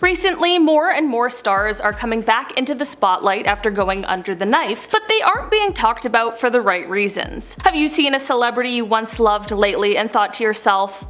Recently, more and more stars are coming back into the spotlight after going under the knife, but they aren't being talked about for the right reasons. Have you seen a celebrity you once loved lately and thought to yourself,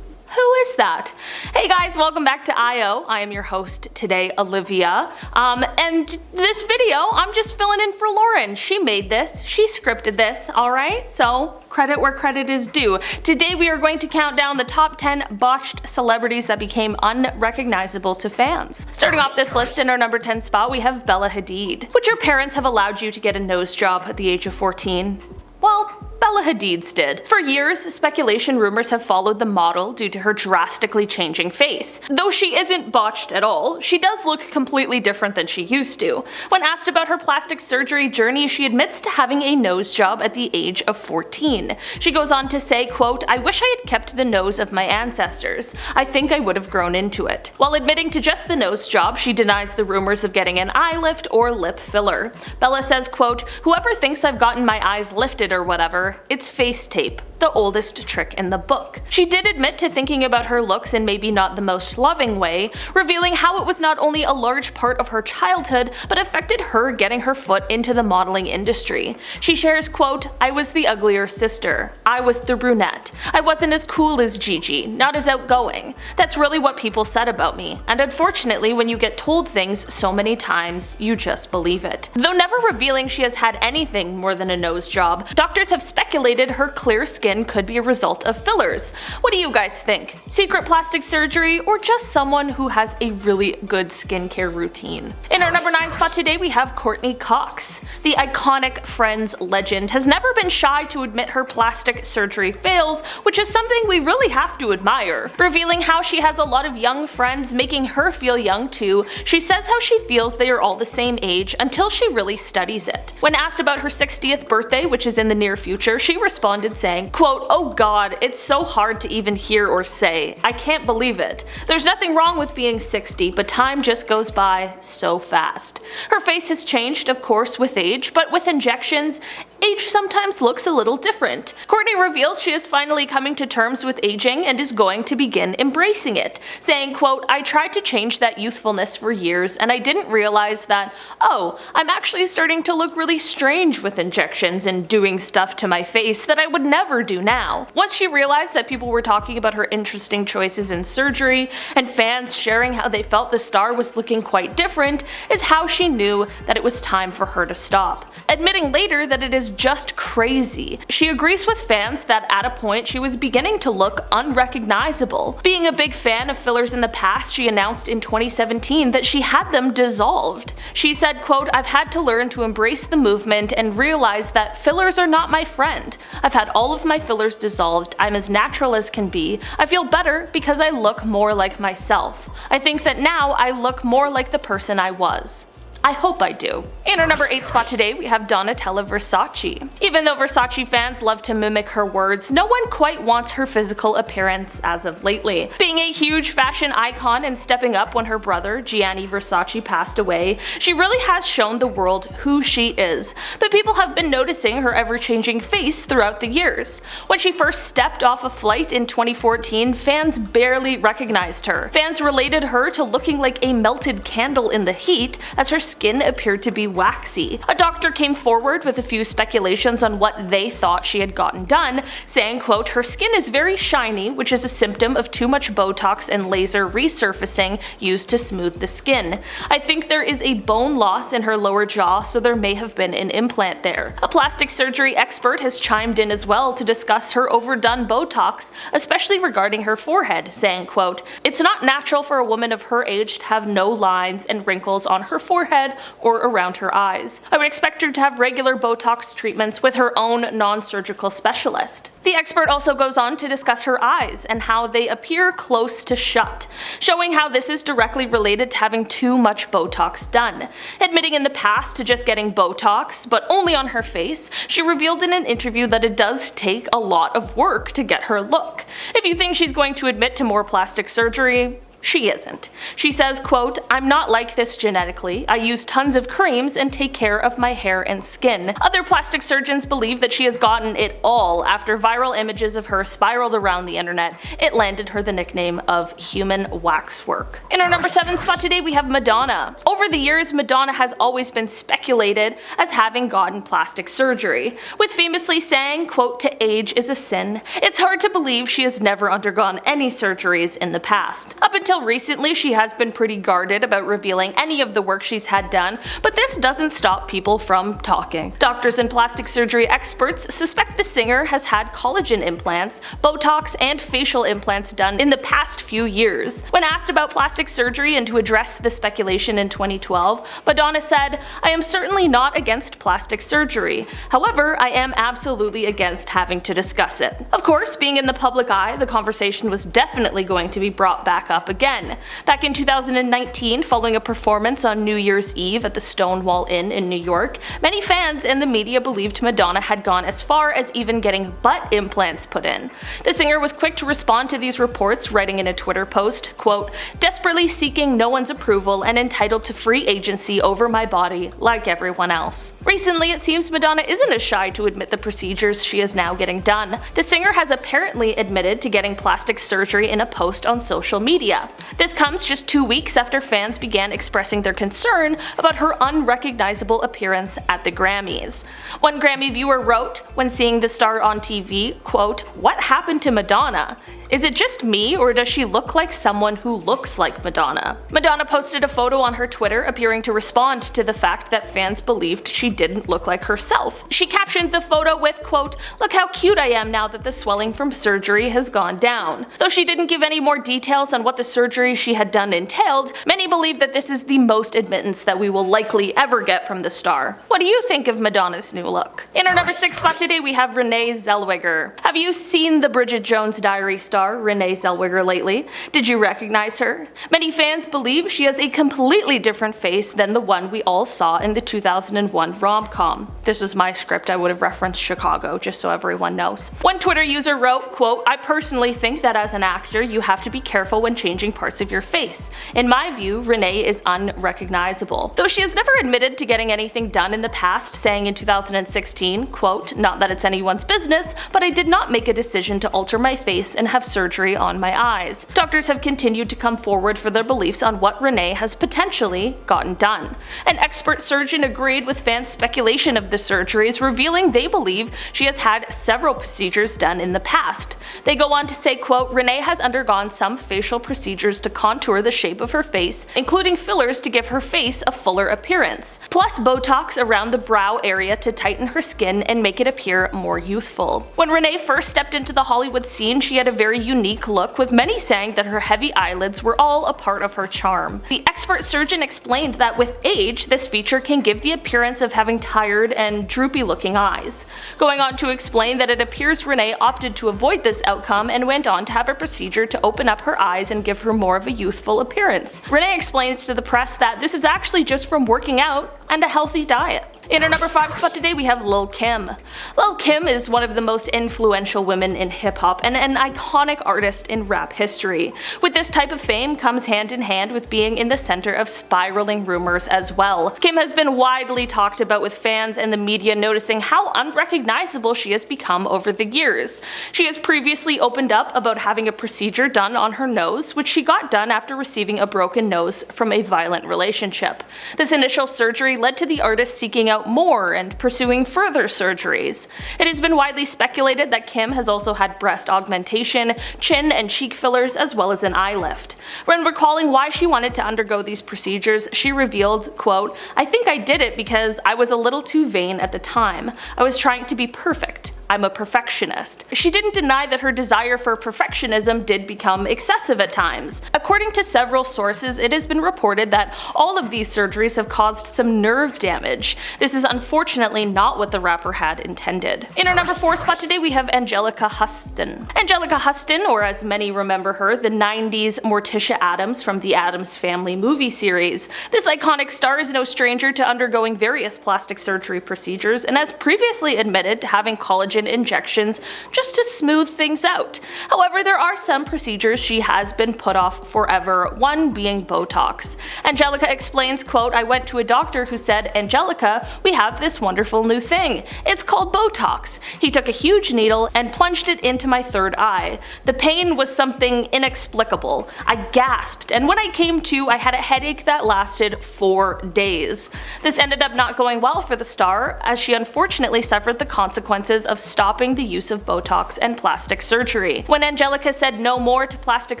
who is that? Hey guys, welcome back to IO. I am your host today, Olivia. And this video, I'm just filling in for Lauren. She made this, she scripted this, alright? So, credit where credit is due. Today we are going to count down the top 10 botched celebrities that became unrecognizable to fans. Starting off this list in our number 10 spot, we have Bella Hadid. Would your parents have allowed you to get a nose job at the age of 14? Well, Bella Hadid's did. For years, speculation rumors have followed the model due to her drastically changing face. Though she isn't botched at all, she does look completely different than she used to. When asked about her plastic surgery journey, she admits to having a nose job at the age of 14. She goes on to say, quote, "I wish I had kept the nose of my ancestors. I think I would have grown into it." While admitting to just the nose job, she denies the rumors of getting an eye lift or lip filler. Bella says, quote, "Whoever thinks I've gotten my eyes lifted or whatever, it's face tape. The oldest trick in the book." She did admit to thinking about her looks in maybe not the most loving way, revealing how it was not only a large part of her childhood, but affected her getting her foot into the modeling industry. She shares, quote, "I was the uglier sister. I was the brunette. I wasn't as cool as Gigi, not as outgoing. That's really what people said about me, and unfortunately when you get told things so many times, you just believe it." Though never revealing she has had anything more than a nose job, doctors have speculated her clear skin could be a result of fillers. What do you guys think? Secret plastic surgery or just someone who has a really good skincare routine? In our number 9 spot today we have Courtney Cox. The iconic Friends legend has never been shy to admit her plastic surgery fails, which is something we really have to admire. Revealing how she has a lot of young friends making her feel young too, she says how she feels they are all the same age until she really studies it. When asked about her 60th birthday, which is in the near future, she responded saying, quote, "Oh god, it's so hard to even hear or say. I can't believe it. There's nothing wrong with being 60, but time just goes by so fast." Her face has changed, of course, with age, but with injections, age sometimes looks a little different. Courtney reveals she is finally coming to terms with aging and is going to begin embracing it, saying, quote, "I tried to change that youthfulness for years and I didn't realize that, oh, I'm actually starting to look really strange with injections and doing stuff to my face that I would never do now." Once she realized that people were talking about her interesting choices in surgery and fans sharing how they felt the star was looking quite different, is how she knew that it was time for her to stop. Admitting later that it is just crazy, she agrees with fans that at a point she was beginning to look unrecognizable. Being a big fan of fillers in the past, she announced in 2017 that she had them dissolved. She said, quote, "I've had to learn to embrace the movement and realize that fillers are not my friend. I've had all of my fillers dissolved. I'm as natural as can be. I feel better because I look more like myself. I think that now I look more like the person I was. I hope I do." In our number 8 spot today we have Donatella Versace. Even though Versace fans love to mimic her words, no one quite wants her physical appearance as of lately. Being a huge fashion icon and stepping up when her brother, Gianni Versace, passed away, she really has shown the world who she is. But people have been noticing her ever-changing face throughout the years. When she first stepped off a flight in 2014, fans barely recognized her. Fans related her to looking like a melted candle in the heat, as her skin appeared to be waxy. A doctor came forward with a few speculations on what they thought she had gotten done, saying, quote, "Her skin is very shiny, which is a symptom of too much Botox and laser resurfacing used to smooth the skin. I think there is a bone loss in her lower jaw, so there may have been an implant there." A plastic surgery expert has chimed in as well to discuss her overdone Botox, especially regarding her forehead, saying, quote, "It's not natural for a woman of her age to have no lines and wrinkles on her forehead or around her eyes. I would expect her to have regular Botox treatments with her own non-surgical specialist." The expert also goes on to discuss her eyes and how they appear close to shut, showing how this is directly related to having too much Botox done. Admitting in the past to just getting Botox, but only on her face, she revealed in an interview that it does take a lot of work to get her look. If you think she's going to admit to more plastic surgery, She isn't. She says, quote, "I'm not like this genetically. I use tons of creams and take care of my hair and skin." Other plastic surgeons believe that she has gotten it all. After viral images of her spiraled around the internet, it landed her the nickname of human waxwork. In our number 7 spot today, we have Madonna. Over the years, Madonna has always been speculated as having gotten plastic surgery, with famously saying, quote, "To age is a sin." It's hard to believe she has never undergone any surgeries in the past. Up until recently, she has been pretty guarded about revealing any of the work she's had done, but this doesn't stop people from talking. Doctors and plastic surgery experts suspect the singer has had collagen implants, Botox, and facial implants done in the past few years. When asked about plastic surgery and to address the speculation in 2012, Madonna said, "I am certainly not against plastic surgery. However, I am absolutely against having to discuss it." Of course, being in the public eye, the conversation was definitely going to be brought back up again. Back in 2019, following a performance on New Year's Eve at the Stonewall Inn in New York, many fans and the media believed Madonna had gone as far as even getting butt implants put in. The singer was quick to respond to these reports, writing in a Twitter post, quote, "Desperately seeking no one's approval and entitled to free agency over my body like everyone else." Recently, it seems Madonna isn't as shy to admit the procedures she is now getting done. The singer has apparently admitted to getting plastic surgery in a post on social media. This comes just 2 weeks after fans began expressing their concern about her unrecognizable appearance at the Grammys. One Grammy viewer wrote, when seeing the star on TV, quote, "What happened to Madonna? Is it just me, or does she look like someone who looks like Madonna?" Madonna posted a photo on her Twitter appearing to respond to the fact that fans believed she didn't look like herself. She captioned the photo with, quote, "Look how cute I am now that the swelling from surgery has gone down." Though she didn't give any more details on what the surgery she had done entailed, many believe that this is the most admittance that we will likely ever get from the star. What do you think of Madonna's new look? In our number 6 spot today, we have Renee Zellwegger. Have you seen the Bridget Jones' Diary star Renee Zellwegger lately? Did you recognize her? Many fans believe she has a completely different face than the one we all saw in the 2001 rom-com. This was my script, I would have referenced Chicago, just so everyone knows. One Twitter user wrote, quote, "I personally think that as an actor you have to be careful when changing parts of your face. In my view, Renee is unrecognizable." Though she has never admitted to getting anything done in the past, saying in 2016, quote, "Not that it's anyone's business, but I did not make a decision to alter my face and have surgery on my eyes." Doctors have continued to come forward for their beliefs on what Renee has potentially gotten done. An expert surgeon agreed with fans' speculation of the surgeries, revealing they believe she has had several procedures done in the past. They go on to say, quote, "Renee has undergone some facial procedures to contour the shape of her face, including fillers to give her face a fuller appearance, plus Botox around the brow area to tighten her skin and make it appear more youthful." When Renee first stepped into the Hollywood scene, she had a very unique look, with many saying that her heavy eyelids were all a part of her charm. The expert surgeon explained that with age, this feature can give the appearance of having tired and droopy looking eyes, going on to explain that it appears Renee opted to avoid this outcome and went on to have a procedure to open up her eyes and give her more of a youthful appearance. Renee explains to the press that this is actually just from working out and a healthy diet. In our number 5 spot today, we have Lil Kim. Lil Kim is one of the most influential women in hip-hop and an iconic artist in rap history. With this type of fame comes hand in hand with being in the center of spiraling rumors as well. Kim has been widely talked about, with fans and the media noticing how unrecognizable she has become over the years. She has previously opened up about having a procedure done on her nose, which she got done after receiving a broken nose from a violent relationship. This initial surgery led to the artist seeking out more and pursuing further surgeries. It has been widely speculated that Kim has also had breast augmentation, chin and cheek fillers, as well as an eye lift. When recalling why she wanted to undergo these procedures, she revealed, quote, "I think I did it because I was a little too vain at the time. I was trying to be perfect. I'm a perfectionist." She didn't deny that her desire for perfectionism did become excessive at times. According to several sources, it has been reported that all of these surgeries have caused some nerve damage. This is unfortunately not what the rapper had intended. In our number 4 spot today, we have Anjelica Huston. Anjelica Huston, or as many remember her, the 90s Morticia Addams from the Addams Family movie series. This iconic star is no stranger to undergoing various plastic surgery procedures and has previously admitted to having collagen collagen injections just to smooth things out. However, there are some procedures she has been put off forever, one being Botox. Anjelica explains, quote, "I went to a doctor who said, 'Anjelica, we have this wonderful new thing. It's called Botox.' He took a huge needle and plunged it into my third eye. The pain was something inexplicable. I gasped, and when I came to, I had a headache that lasted 4 days." This ended up not going well for the star, as she unfortunately suffered the consequences of stopping the use of Botox and plastic surgery. When Anjelica said no more to plastic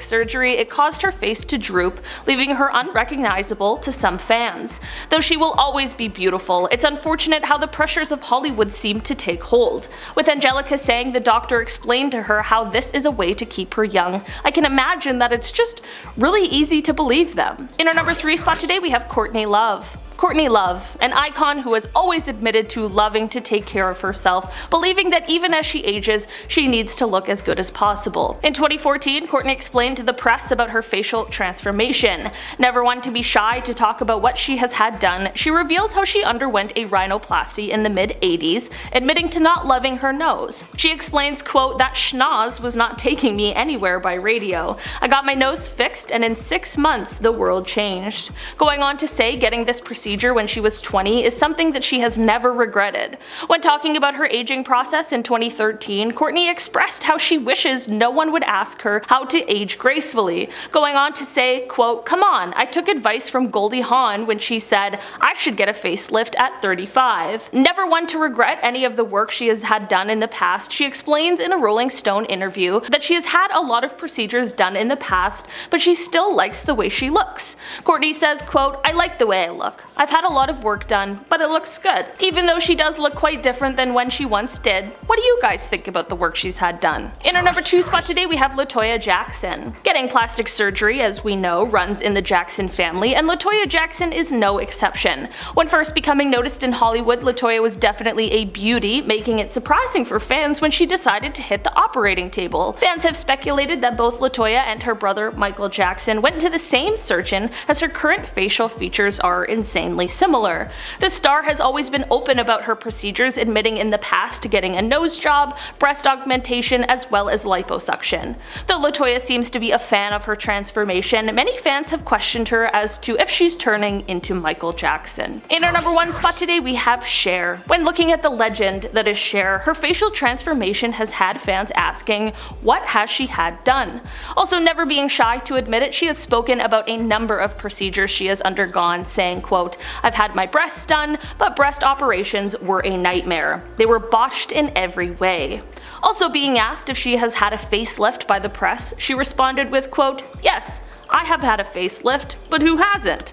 surgery, it caused her face to droop, leaving her unrecognizable to some fans. Though she will always be beautiful, it's unfortunate how the pressures of Hollywood seem to take hold. With Anjelica saying the doctor explained to her how this is a way to keep her young, I can imagine that it's just really easy to believe them. In our number 3 spot today, we have Courtney Love. Courtney Love, an icon who has always admitted to loving to take care of herself, believing that even as she ages, she needs to look as good as possible. In 2014, Courtney explained to the press about her facial transformation. Never one to be shy to talk about what she has had done, she reveals how she underwent a rhinoplasty in the mid-80s, admitting to not loving her nose. She explains, quote, "That schnoz was not taking me anywhere by radio. I got my nose fixed, and in 6 months the world changed." Going on to say getting this procedure when she was 20 is something that she has never regretted. When talking about her aging process in 2013, Courtney expressed how she wishes no one would ask her how to age gracefully, going on to say, quote, "Come on, I took advice from Goldie Hawn when she said I should get a facelift at 35. Never one to regret any of the work she has had done in the past, she explains in a Rolling Stone interview that she has had a lot of procedures done in the past, but she still likes the way she looks. Courtney says, quote, "I like the way I look. I've had a lot of work done, but it looks good." Even though she does look quite different than when she once did, what do you guys think about the work she's had done? In our number 2 spot today, we have Latoya Jackson. Getting plastic surgery, as we know, runs in the Jackson family, and Latoya Jackson is no exception. When first becoming noticed in Hollywood, Latoya was definitely a beauty, making it surprising for fans when she decided to hit the operating table. Fans have speculated that both Latoya and her brother Michael Jackson went to the same surgeon, as her current facial features are insanely similar. The star has always been open about her procedures, admitting in the past to getting a nose job, breast augmentation, as well as liposuction. Though Latoya seems to be a fan of her transformation, many fans have questioned her as to if she's turning into Michael Jackson. In our number 1 spot today, we have Cher. When looking at the legend that is Cher, her facial transformation has had fans asking, what has she had done? Also, never being shy to admit it, she has spoken about a number of procedures she has undergone, saying, quote, "I've had my breasts done, but breast operations were a nightmare. They were botched in every way." Also being asked if she has had a facelift by the press, she responded with, quote, "Yes, I have had a facelift, but who hasn't?"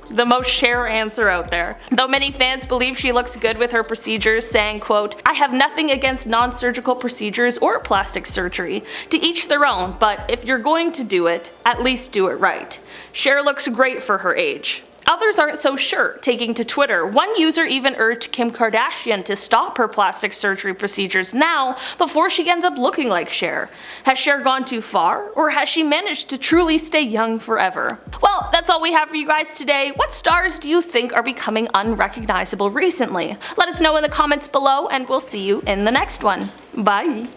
The most Cher answer out there. Though many fans believe she looks good with her procedures, saying, quote, "I have nothing against non-surgical procedures or plastic surgery. To each their own, but if you're going to do it, at least do it right. Cher looks great for her age." Others aren't so sure, taking to Twitter. One user even urged Kim Kardashian to stop her plastic surgery procedures now before she ends up looking like Cher. Has Cher gone too far, or has she managed to truly stay young forever? Well, that's all we have for you guys today. What stars do you think are becoming unrecognizable recently? Let us know in the comments below, and we'll see you in the next one. Bye!